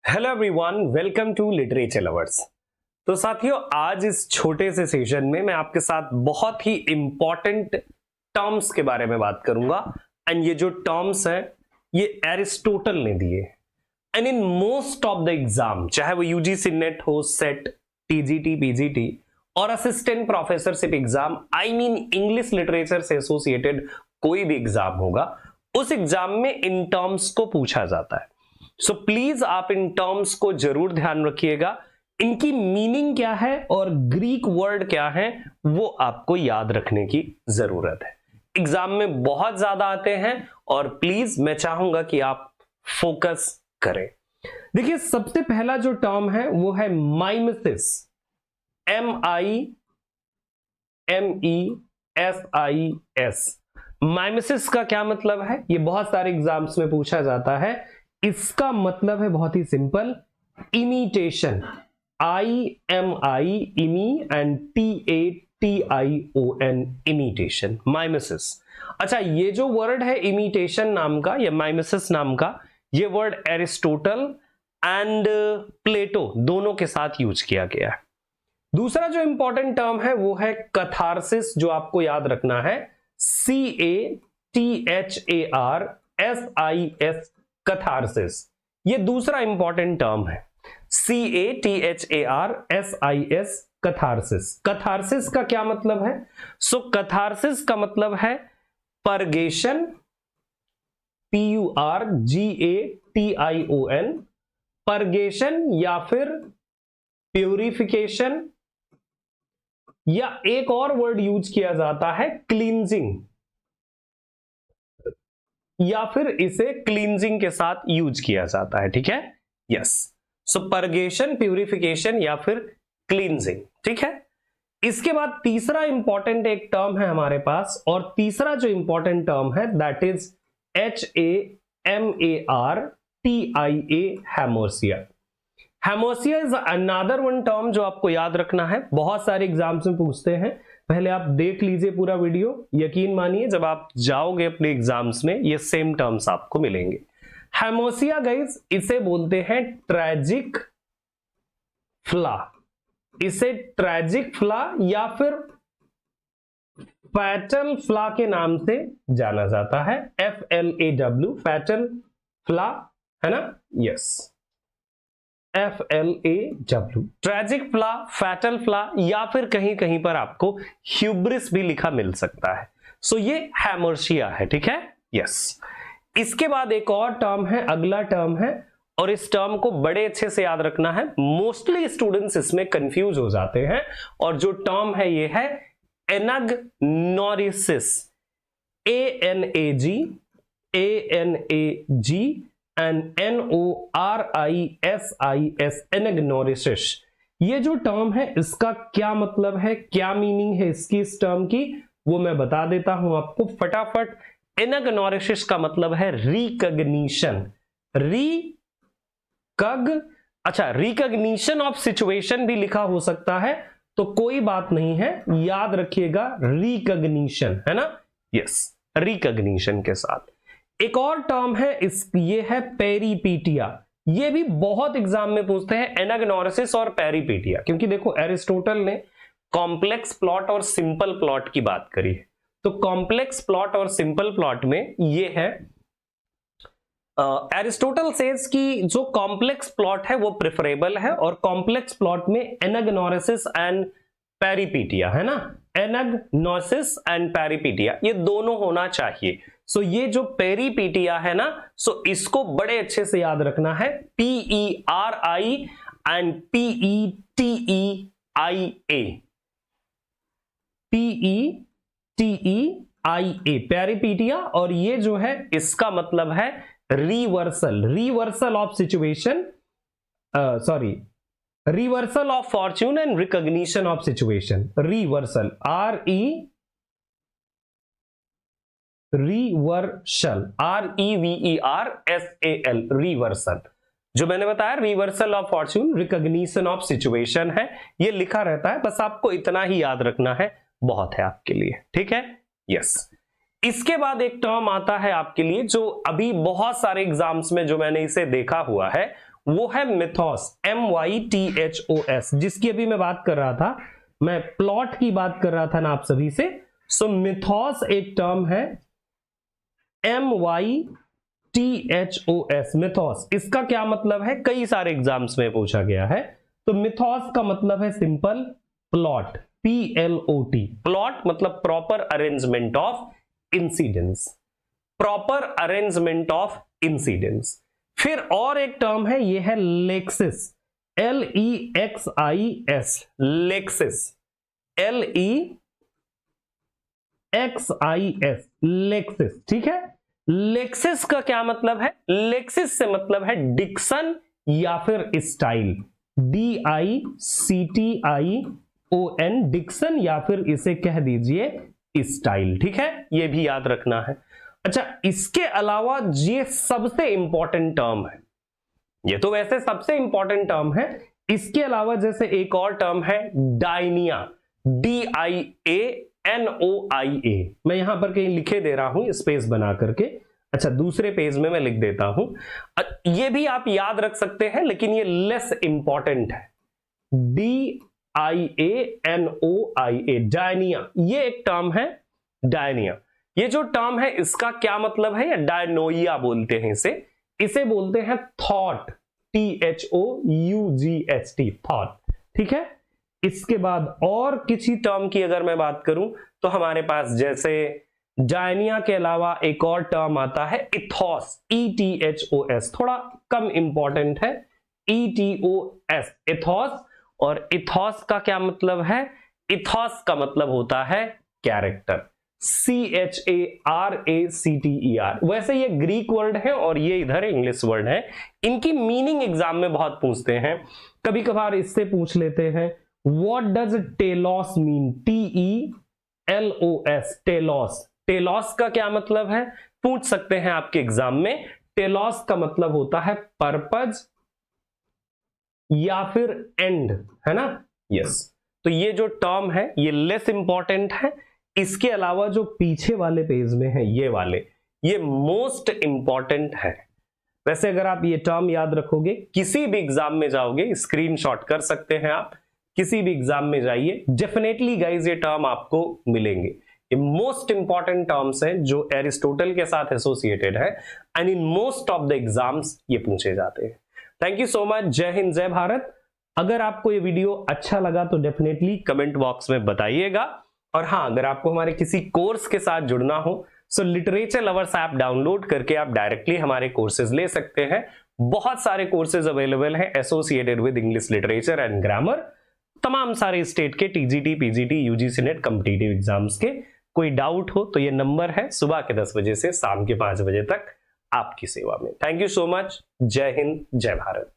Hello everyone, welcome to literature lovers. तो साथियों, आज इस छोटे से सेशन में मैं आपके साथ बहुत ही इंपॉर्टेंट टर्म्स के बारे में बात करूंगा। एंड ये जो टर्म्स हैं ये एरिस्टोटल ने दिए। And in most of the exam, चाहे वो यूजीसी नेट हो, सेट, टीजीटी, पीजीटी और assistant professorship exam, I mean English literature से एसोसिएटेड कोई भी एग्जाम होगा, उस एग्जाम में इन टर्म्स को पूछा जाता है। सो प्लीज आप इन टर्म्स को जरूर ध्यान रखिएगा, इनकी मीनिंग क्या है और ग्रीक वर्ड क्या है वो आपको याद रखने की जरूरत है। एग्जाम में बहुत ज्यादा आते हैं और प्लीज मैं चाहूंगा कि आप फोकस करें। देखिए, सबसे पहला जो टर्म है वो है माइमेसिस, MIMESIS। माइमेसिस का क्या मतलब है, ये बहुत सारे एग्जाम्स में पूछा जाता है। इसका मतलब है बहुत ही सिंपल, इमिटेशन, IMI इमी एंड TATION, इमिटेशन, माइमेसिस। अच्छा, ये जो वर्ड है इमिटेशन नाम का या माइमेसिस नाम का, ये वर्ड एरिस्टोटल एंड प्लेटो दोनों के साथ यूज किया गया है। दूसरा जो इंपॉर्टेंट टर्म है वो है कैथारसिस, जो आपको याद रखना है, CATHARSIS, कैथारसिस। ये दूसरा इंपॉर्टेंट टर्म है, CATHARSIS, कैथारसिस। कैथारसिस का क्या मतलब है? सो कैथारसिस का मतलब है परगेशन, PURGATION, परगेशन या फिर प्यूरिफिकेशन, या एक और वर्ड यूज किया जाता है क्लींजिंग, या फिर इसे क्लींजिंग के साथ यूज किया जाता है। ठीक है, यस। सो परगेशन, प्यूरिफिकेशन या फिर क्लींजिंग। ठीक है, इसके बाद तीसरा इंपॉर्टेंट एक टर्म है हमारे पास, और तीसरा जो इंपॉर्टेंट टर्म है that is HAMARTIA, हेमोसिया। हेमोसिया is another one term जो आपको याद रखना है, बहुत सारे एग्जाम्स में पूछते हैं। पहले आप देख लीजिए पूरा वीडियो, यकीन मानिए जब आप जाओगे अपने एग्जाम्स में ये सेम टर्म्स आपको मिलेंगे। हेमोसिया गाइस, इसे बोलते हैं ट्रेजिक फ्ला, इसे ट्रेजिक फ्ला या फिर फैटल फ्ला के नाम से जाना जाता है, FLAW, फैटल फ्ला, है ना? यस, FLAW, ट्रेजिक फ्ला, फैटल फ्ला, या फिर कहीं कहीं पर आपको ह्यूब्रिस भी लिखा मिल सकता है। सो ये हेमोसिया है। ठीक है, यस। इसके बाद एक और टर्म है, अगला टर्म है, और इस टर्म को बड़े अच्छे से याद रखना है, मोस्टली स्टूडेंट्स इसमें कंफ्यूज हो जाते हैं। और जो टर्म है ये है एनाग्नोरिसिस, ANAG and NORISIS, एनाग्नोरिसिस। ये जो टर्म है इसका क्या मतलब है, क्या मीनिंग है इसकी, इस टर्म की, वो मैं बता देता हूं आपको फटाफट। एनाग्नोरिसिस का मतलब है रिकॉग्निशन, अच्छा, रिकॉग्निशन ऑफ सिचुएशन भी लिखा हो सकता है, तो कोई बात नहीं है, याद रखिएगा रिकॉग्निशन, है ना? यस, रिकॉग्निशन के साथ। एक और टर्म है ये है पेरिपीटिया। ये भी बहुत एग्जाम में पूछते हैं, एनाग्नोरिसिस और पेरिपीटिया, क्योंकि देखो एरिस्टोटल ने कॉम्प्लेक्स प्लॉट और सिंपल प्लॉट की बात करी है। तो कॉम्प्लेक्स प्लॉट और सिंपल प्लॉट में ये है, एरिस्टोटल सेज कि जो कॉम्प्लेक्स प्लॉट है वो प्रेफरेबल है, और कॉम्प्लेक्स प्लॉट में एनाग्नोरिसिस एंड पेरिपीटिया, है ना? एनाग्नोसिस एंड पेरिपीटिया, ये दोनों होना चाहिए। सो ये जो पेरिपीटिया है ना, सो इसको बड़े अच्छे से याद रखना है, PERI एंड PETEIA, PETEIA, पेरिपीटिया। और ये जो है इसका मतलब है reversal of situation, reversal of Fortune and recognition of situation. Reversal, REVERSAL, reversal, जो मैंने बताया reversal of Fortune, recognition of situation है, ये लिखा रहता है, बस आपको इतना ही याद रखना है, बहुत है आपके लिए। ठीक है, यस। इसके बाद एक टर्म आता है आपके लिए जो अभी बहुत सारे एग्जाम्स में जो मैंने इसे देखा हुआ है, वो है मिथोस, MYTHOS, जिसकी अभी मैं बात कर रहा था, मैं प्लॉट की बात कर रहा था ना आप सभी से। सो मिथोस एक टर्म है, MYTHOS, मिथोस। इसका क्या मतलब है, कई सारे एग्जाम्स में पूछा गया है। तो मिथोस का मतलब है सिंपल प्लॉट, PLOT। प्लॉट मतलब proper arrangement of incidence, proper arrangement of incidence. फिर और एक टर्म है, ये है Lexus, LEXIS, Lexus, LEXIS, Lexus. ठीक है, लेक्सिस का क्या मतलब है, लेक्सिस से मतलब है डिक्शन या फिर स्टाइल, DICTION, डिक्शन या फिर इसे कह दीजिए स्टाइल। ठीक है, ये भी याद रखना है। अच्छा, इसके अलावा ये सबसे इंपॉर्टेंट टर्म है, ये तो वैसे सबसे इंपॉर्टेंट टर्म है। इसके अलावा जैसे एक और टर्म है डायनिया, DIANOIA, मैं यहां पर कहीं लिखे दे रहा हूं स्पेस बना करके। अच्छा, दूसरे पेज में मैं लिख देता हूं, ये भी आप याद रख सकते हैं, लेकिन ये लेस इंपॉर्टेंट है, DIANOIA, डायनिया, ये एक टर्म है डायनिया। ये जो टर्म है इसका क्या मतलब है, या डायनोइया बोलते हैं इसे बोलते हैं थॉट, THOUGHT, थॉट। ठीक है, इसके बाद और किसी टर्म की अगर मैं बात करूं तो हमारे पास जैसे डायनिया के अलावा एक और टर्म आता है इथोस, ETHOS, थोड़ा कम इंपॉर्टेंट है, ETOS, इथोस। और इथोस का क्या मतलब है, इथोस का मतलब होता है कैरेक्टर, CHARACTER। वैसे ये ग्रीक वर्ड है और ये इधर इंग्लिश वर्ड है। इनकी मीनिंग एग्जाम में बहुत पूछते हैं, कभी कभार इससे पूछ लेते हैं, what does telos mean, TELOS, telos. Telos का क्या मतलब है, पूछ सकते हैं आपके एग्जाम में। टेलोस का मतलब होता है पर्पज या फिर एंड, है ना। यस, तो ये जो टर्म है ये लेस इंपॉर्टेंट है। इसके अलावा जो पीछे वाले पेज में है ये वाले, ये मोस्ट इंपॉर्टेंट है। वैसे अगर आप ये टर्म याद रखोगे, किसी भी एग्जाम में जाओगे, स्क्रीनशॉट कर सकते हैं आप, किसी भी एग्जाम में जाइए, डेफिनेटली गाइस ये टर्म आपको मिलेंगे। ये मोस्ट इंपॉर्टेंट टर्म्स हैं जो एरिस्टोटल के साथ एसोसिएटेड है, and in most of the exams ये पूछे जाते हैं। थैंक यू सो मच, जय हिंद, जय भारत। अगर आपको ये वीडियो अच्छा लगा तो डेफिनेटली कमेंट बॉक्स में बताइएगा। और हाँ, अगर आपको हमारे किसी कोर्स के साथ जुड़ना हो सो लिटरेचर लवर्स ऐप डाउनलोड करके आप डायरेक्टली हमारे कोर्सेज ले सकते हैं। बहुत सारे कोर्सेज अवेलेबल हैं associated with English literature and grammar, तमाम सारे स्टेट के TGT, PGT, UGC net competitive exams के। कोई डाउट हो तो ये नंबर है, सुबह के 10 बजे से शाम के 5 बजे तक आपकी सेवा में। थैंक यू सो मच, जय हिंद, जय भारत।